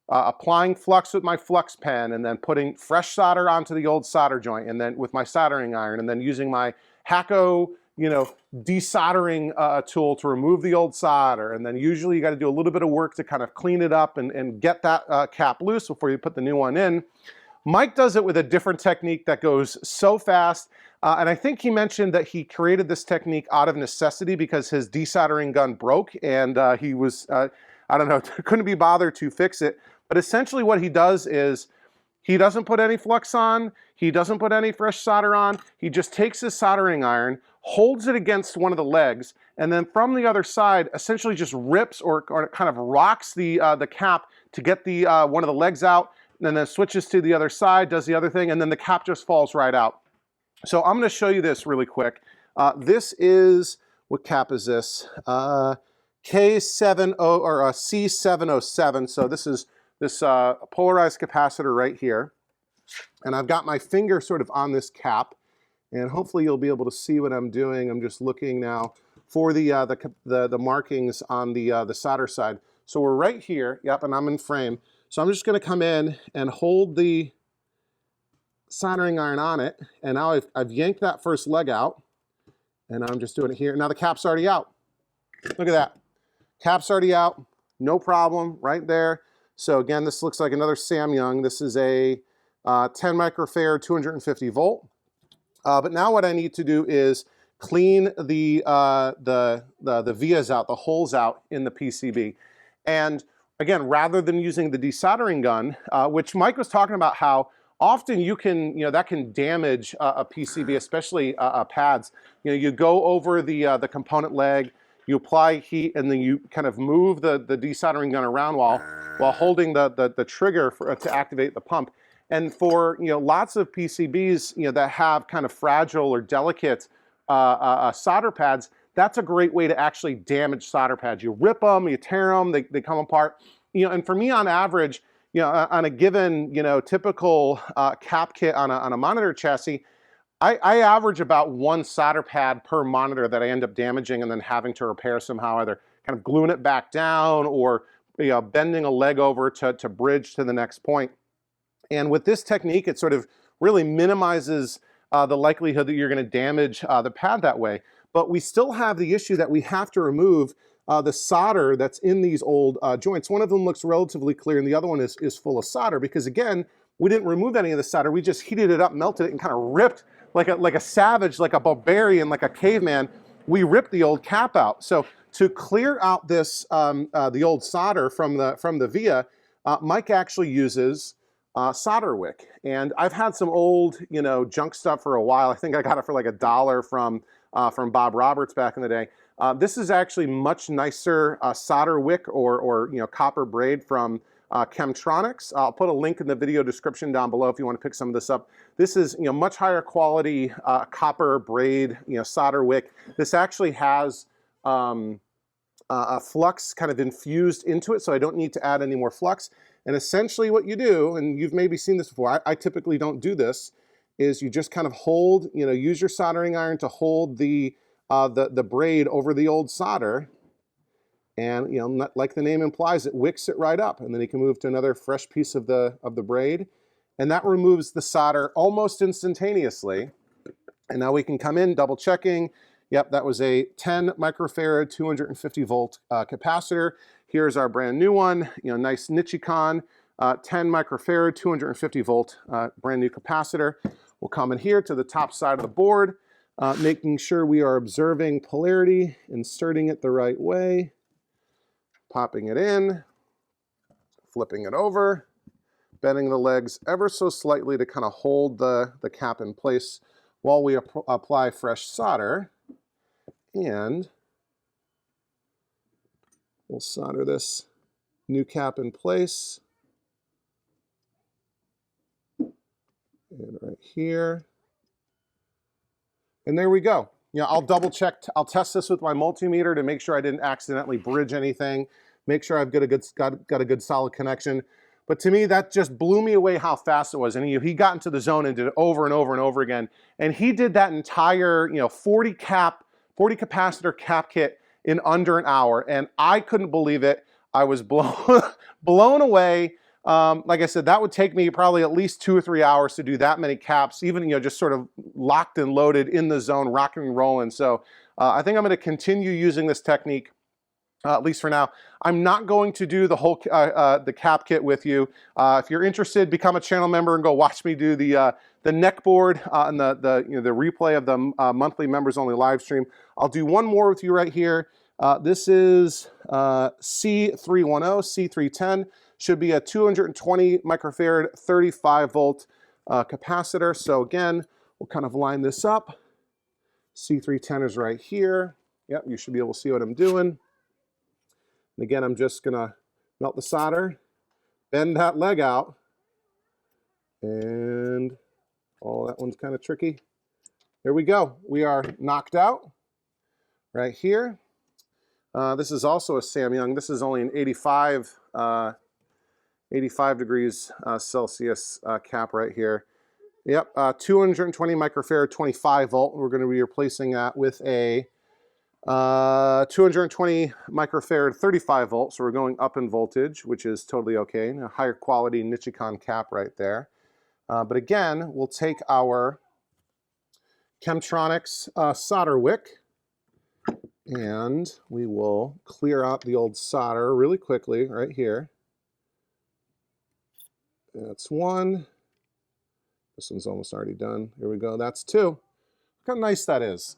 applying flux with my flux pen and then putting fresh solder onto the old solder joint, and then with my soldering iron, and then using my Hacko, desoldering tool to remove the old solder. And then usually you got to do a little bit of work to kind of clean it up and get that cap loose before you put the new one in. Mike does it with a different technique that goes so fast. And I think he mentioned that he created this technique out of necessity because his desoldering gun broke, and he was, I don't know, couldn't be bothered to fix it. But essentially what he does is he doesn't put any flux on, he doesn't put any fresh solder on, he just takes his soldering iron, holds it against one of the legs, and then from the other side essentially just rips or kind of rocks the cap to get the one of the legs out, and then switches to the other side, does the other thing, and then the cap just falls right out. So I'm going to show you this really quick. This is, what cap is this? K70 or C707. So this is this polarized capacitor right here, and I've got my finger sort of on this cap, and hopefully you'll be able to see what I'm doing. I'm just looking now for the markings on the solder side. So we're right here, yep, and I'm in frame. So I'm just going to come in and hold the soldering iron on it, and now I've yanked that first leg out, and I'm just doing it here. Now the cap's already out. Look at that. Cap's already out, no problem, right there. So again, this looks like another Samyang. This is a 10 microfarad, 250 volt. But now what I need to do is clean the vias out, the holes out in the PCB. And again, rather than using the desoldering gun, which Mike was talking about how often you can, that can damage a PCB, especially pads. You go over the component leg, you apply heat, and then you kind of move the desoldering gun around while holding the trigger to activate the pump. And for lots of PCBs that have kind of fragile or delicate solder pads, that's a great way to actually damage solder pads. You rip them, you tear them, they come apart. And for me, on average, on a given typical cap kit on a monitor chassis, I average about one solder pad per monitor that I end up damaging and then having to repair somehow, either kind of gluing it back down or bending a leg over to bridge to the next point. And with this technique, it sort of really minimizes the likelihood that you're going to damage the pad that way. But we still have the issue that we have to remove the solder that's in these old joints. One of them looks relatively clear and the other one is full of solder because, again, we didn't remove any of the solder. We just heated it up, melted it, and kind of ripped like a savage, like a barbarian, like a caveman. We ripped the old cap out. So to clear out this the old solder from the via, Mike actually uses solder wick. And I've had some old junk stuff for a while. I think I got it for like $1 from Bob Roberts back in the day. This is actually much nicer solder wick or copper braid from Chemtronics. I'll put a link in the video description down below if you want to pick some of this up. This is much higher quality copper braid solder wick. This actually has a flux kind of infused into it, so I don't need to add any more flux. And essentially what you do, and you've maybe seen this before, I typically don't do this, is you just kind of hold, use your soldering iron to hold the the braid over the old solder, and like the name implies, it wicks it right up, and then you can move to another fresh piece of the braid, and that removes the solder almost instantaneously. And now we can come in double checking. Yep, that was a 10 microfarad 250 volt capacitor. Here's our brand new one, nice Nichicon 10 microfarad 250 volt brand new capacitor. We'll come in here to the top side of the board, making sure we are observing polarity, inserting it the right way, popping it in, flipping it over, bending the legs ever so slightly to kind of hold the cap in place while we apply fresh solder. And we'll solder this new cap in place. And right here. And there we go. I'll double check, I'll test this with my multimeter to make sure I didn't accidentally bridge anything, make sure I've got a good solid connection. But to me, that just blew me away how fast it was. And he got into the zone and did it over and over and over again. And he did that entire 40 capacitor cap kit in under an hour. And I couldn't believe it. I was blown away. Like I said, that would take me probably at least 2 or 3 hours to do that many caps, even just sort of locked and loaded in the zone, rocking and rolling. So I think I'm going to continue using this technique. At least for now. I'm not going to do the whole the cap kit with you. If you're interested, become a channel member and go watch me do the neck board and the replay of the monthly members only live stream. I'll do one more with you right here. This is C310, C310. Should be a 220 microfarad 35 volt capacitor. So again, we'll kind of line this up. C310 is right here. Yep, you should be able to see what I'm doing. And again, I'm just gonna melt the solder, bend that leg out, and that one's kind of tricky. There we go. We are knocked out right here. This is also a Samyang. This is only an 85 degrees Celsius cap right here. Yep, 220 microfarad 25 volt. We're going to be replacing that with a 220 microfarad 35 volts, so we're going up in voltage, which is totally okay. A higher quality Nichicon cap right there. But again, we'll take our Chemtronics solder wick, and we will clear out the old solder really quickly right here. That's one. This one's almost already done. Here we go. That's two. Look how nice that is.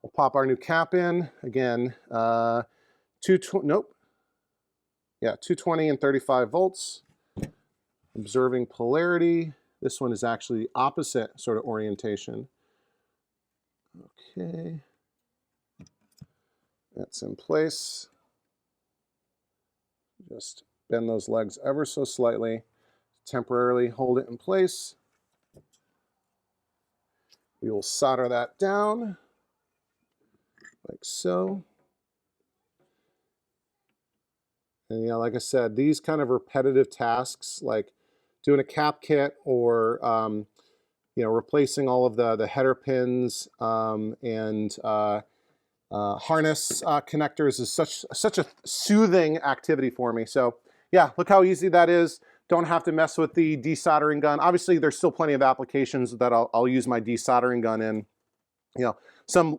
We'll pop our new cap in. Again, 220 and 35 volts. Observing polarity. This one is actually the opposite sort of orientation. Okay. That's in place. Just bend those legs ever so slightly. Temporarily hold it in place. We will solder that down. Like so. And like I said, these kind of repetitive tasks, like doing a cap kit or replacing all of the header pins and harness connectors, is such a soothing activity for me. So yeah, look how easy that is. Don't have to mess with the desoldering gun. Obviously, there's still plenty of applications that I'll use my desoldering gun in. Some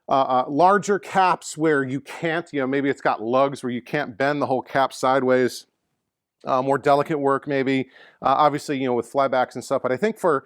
larger caps where you can't, maybe it's got lugs where you can't bend the whole cap sideways. More delicate work maybe, obviously, with flybacks and stuff. But I think for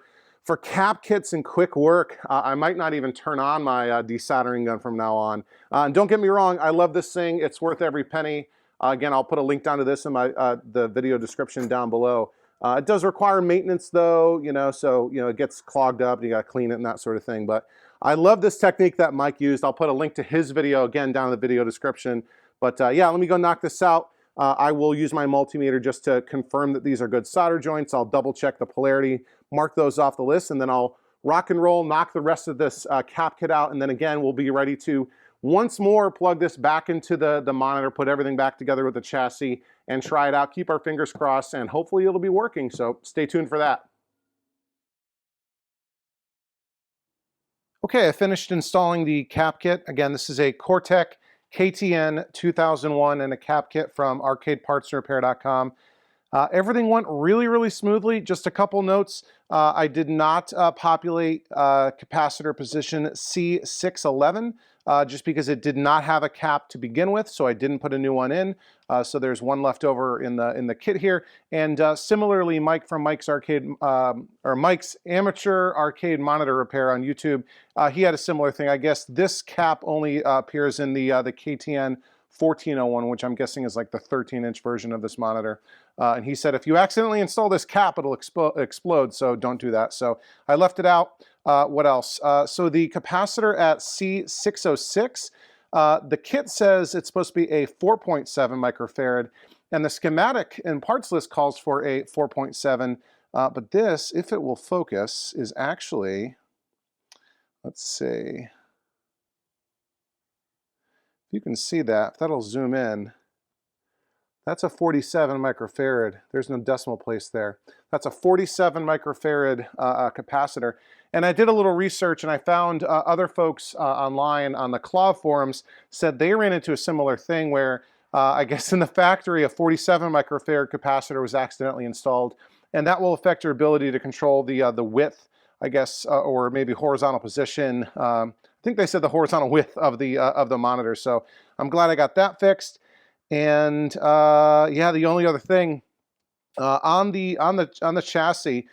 cap kits and quick work, I might not even turn on my desoldering gun from now on. And don't get me wrong, I love this thing. It's worth every penny. Again, I'll put a link down to this in my the video description down below. It does require maintenance though, so it gets clogged up and you got to clean it and that sort of thing. But I love this technique that Mike used. I'll put a link to his video again down in the video description. But yeah, let me go knock this out. I will use my multimeter just to confirm that these are good solder joints. I'll double check the polarity, mark those off the list, and then I'll rock and roll, knock the rest of this cap kit out, and then again, we'll be ready to once more plug this back into the monitor, put everything back together with the chassis, and try it out. Keep our fingers crossed, and hopefully it'll be working, so stay tuned for that. Okay, I finished installing the cap kit. Again, this is a Kortek KTN-2001 and a cap kit from arcadepartsandrepair.com. Everything went really, really smoothly. Just a couple notes. I did not populate capacitor position C611 just because it did not have a cap to begin with, so I didn't put a new one in. So there's one left over in the kit here. And similarly, Mike from Mike's Amateur Arcade Monitor Repair on YouTube, he had a similar thing. I guess this cap only appears in the KTN 1401, which I'm guessing is like the 13-inch version of this monitor. And he said, if you accidentally install this cap, it'll explode, so don't do that. So I left it out. What else? So the capacitor at C606, the kit says it's supposed to be a 4.7 microfarad, and the schematic and parts list calls for a 4.7, but this, if it will focus, is actually, let's see, if you can see that, if that'll zoom in, that's a 47 microfarad. There's no decimal place there. That's a 47 microfarad capacitor. And I did a little research and I found other folks online on the CLAV forums said they ran into a similar thing where I guess in the factory a 47 microfarad capacitor was accidentally installed, and that will affect your ability to control the width, I guess, or maybe horizontal position. I think they said the horizontal width of the monitor. So I'm glad I got that fixed. And yeah, the only other thing on the chassis,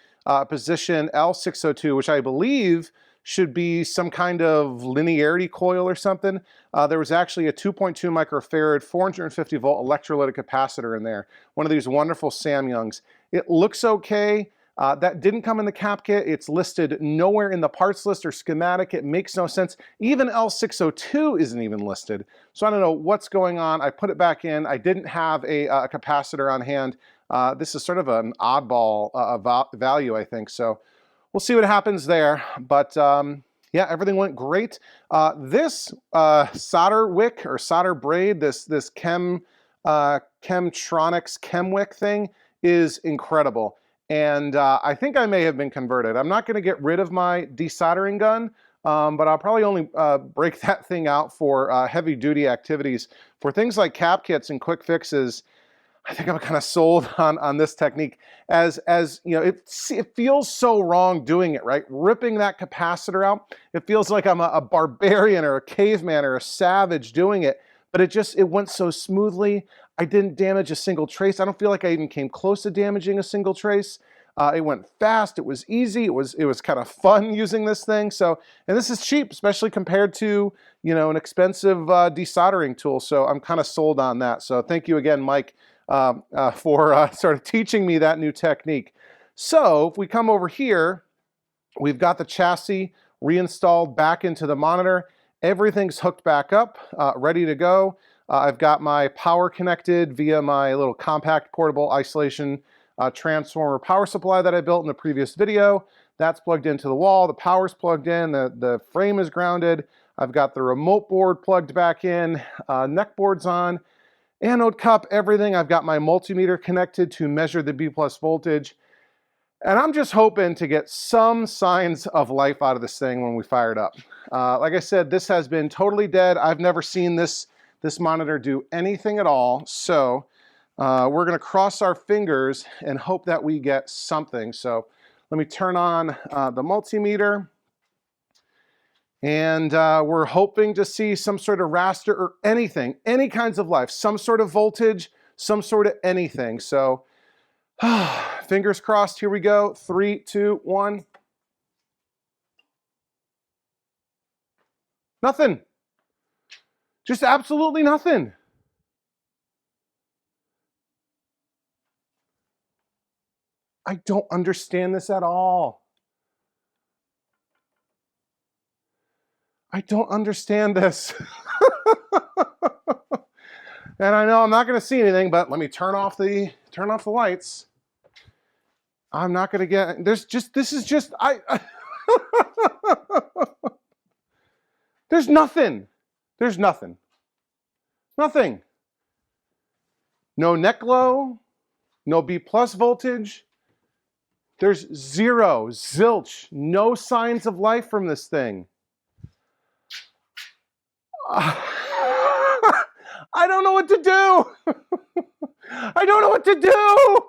position L602, which I believe should be some kind of linearity coil or something. There was actually a 2.2 microfarad 450 volt electrolytic capacitor in there. One of these wonderful Samyoungs. It looks okay. That didn't come in the cap kit. It's listed nowhere in the parts list or schematic. It makes no sense. Even L602 isn't even listed. So I don't know what's going on. I put it back in. I didn't have a capacitor on hand. This is sort of an oddball value, I think. So we'll see what happens there. But yeah, everything went great. This solder wick or solder braid, this Chemtronics Chemwick thing is incredible. And I think I may have been converted. I'm not going to get rid of my desoldering gun, but I'll probably only break that thing out for heavy duty activities. For things like cap kits and quick fixes, I think I'm kind of sold on this technique. As you know, it feels so wrong doing it, right? Ripping that capacitor out, it feels like I'm a barbarian or a caveman or a savage doing it, but it went so smoothly. I didn't damage a single trace. I don't feel like I even came close to damaging a single trace. It went fast, it was easy, it was kind of fun using this thing. So, and this is cheap, especially compared to, you know, an expensive desoldering tool. So I'm kind of sold on that. So thank you again, Mike, for sort of teaching me that new technique. So if we come over here, we've got the chassis reinstalled back into the monitor. Everything's hooked back up, ready to go. I've got my power connected via my little compact portable isolation transformer power supply that I built in the previous video. That's plugged into the wall. The power's plugged in. The frame is grounded. I've got the remote board plugged back in. Neck board's on. Anode cup, everything. I've got my multimeter connected to measure the B+ voltage. And I'm just hoping to get some signs of life out of this thing when we fire it up. Like I said, this has been totally dead. I've never seen this monitor do anything at all. So we're going to cross our fingers and hope that we get something. So let me turn on the multimeter. And we're hoping to see some sort of raster or anything, any kinds of life, some sort of voltage, some sort of anything. So fingers crossed, here we go. 3, 2, 1. Nothing. Just absolutely nothing. I don't understand this at all. I don't understand this. And I know I'm not going to see anything, but let me turn off the lights. I'm not going to get, there's nothing. There's nothing. Nothing. No neck glow, no B+ voltage. There's zero, zilch, no signs of life from this thing. I don't know what to do. I don't know what to do.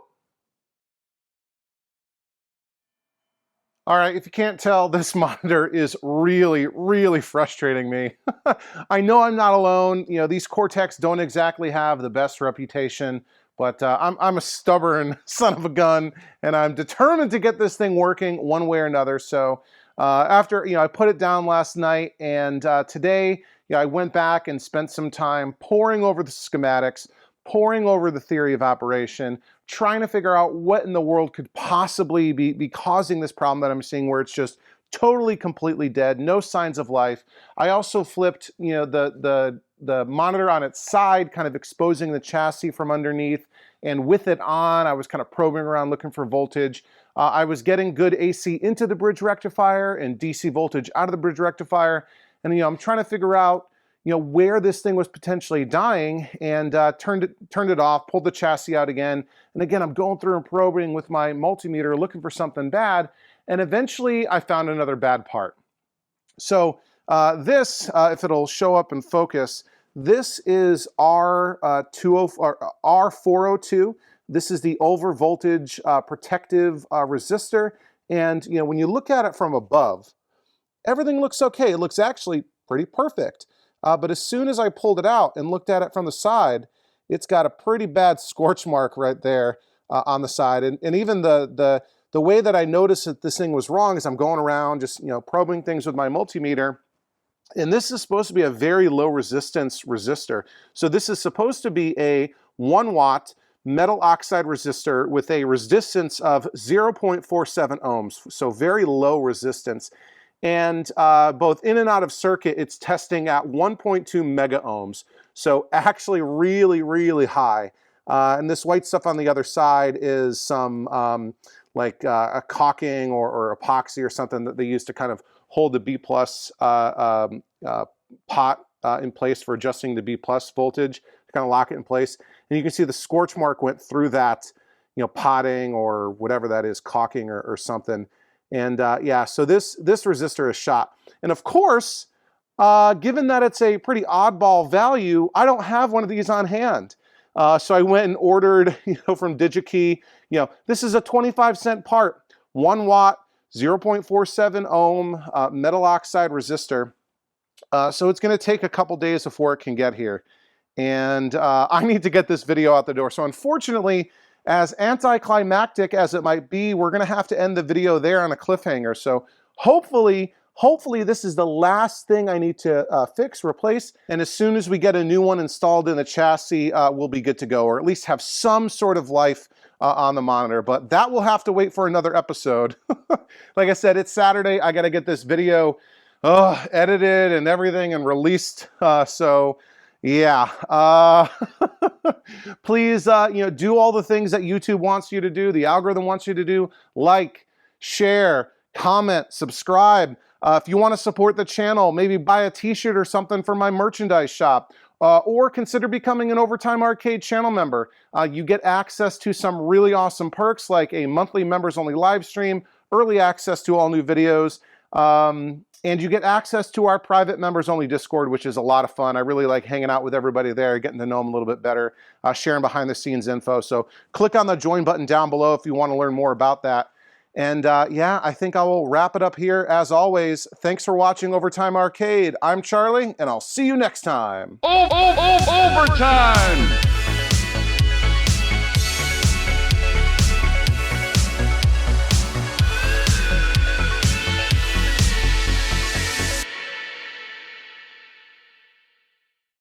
All right, if you can't tell, this monitor is really, really frustrating me. I know I'm not alone. You know, these Korteks don't exactly have the best reputation, but I'm a stubborn son of a gun, and I'm determined to get this thing working one way or another. So after, I put it down last night, and today, I went back and spent some time poring over the schematics, poring over the theory of operation, trying to figure out what in the world could possibly be causing this problem that I'm seeing, where it's just totally, completely dead, no signs of life. I also flipped, the monitor on its side, kind of exposing the chassis from underneath, and with it on, I was kind of probing around looking for voltage. I was getting good AC into the bridge rectifier and DC voltage out of the bridge rectifier, and I'm trying to figure out where this thing was potentially dying, and turned it off, pulled the chassis out again. And again, I'm going through and probing with my multimeter, looking for something bad. And eventually I found another bad part. So this, if it'll show up in focus, this is R402. This is the over voltage protective resistor. And when you look at it from above, everything looks okay. It looks actually pretty perfect. But as soon as I pulled it out and looked at it from the side, it's got a pretty bad scorch mark right there on the side. And even the way that I noticed that this thing was wrong is I'm going around just probing things with my multimeter. And this is supposed to be a very low resistance resistor. So this is supposed to be a 1 watt metal oxide resistor with a resistance of 0.47 ohms. So very low resistance. And both in and out of circuit, it's testing at 1.2 mega ohms. So actually really, really high. And this white stuff on the other side is some a caulking or epoxy or something that they use to kind of hold the B plus pot in place for adjusting the B plus voltage, to kind of lock it in place. And you can see the scorch mark went through that, potting or whatever that is, caulking or something. And yeah, so this resistor is shot. And of course, given that it's a pretty oddball value, I don't have one of these on hand. So I went and ordered, from DigiKey. This is a 25-cent part, 1 watt, 0.47 ohm metal oxide resistor. So it's going to take a couple days before it can get here. And I need to get this video out the door. So unfortunately, as anticlimactic as it might be, we're going to have to end the video there on a cliffhanger. So hopefully this is the last thing I need to fix, replace, and as soon as we get a new one installed in the chassis, we'll be good to go, or at least have some sort of life on the monitor. But that will have to wait for another episode. Like I said, it's Saturday. I got to get this video edited and everything and released. So yeah, please, do all the things that YouTube wants you to do, the algorithm wants you to do, like, share, comment, subscribe. If you want to support the channel, maybe buy a t-shirt or something for my merchandise shop, or consider becoming an Overtime Arcade channel member. You get access to some really awesome perks like a monthly members only live stream, early access to all new videos, and you get access to our private members only Discord, which is a lot of fun. I really like hanging out with everybody there, getting to know them a little bit better, sharing behind the scenes info. So click on the join button down below if you want to learn more about that. And yeah, I think I will wrap it up here. As always, thanks for watching Overtime Arcade. I'm Charlie, and I'll see you next time. Overtime!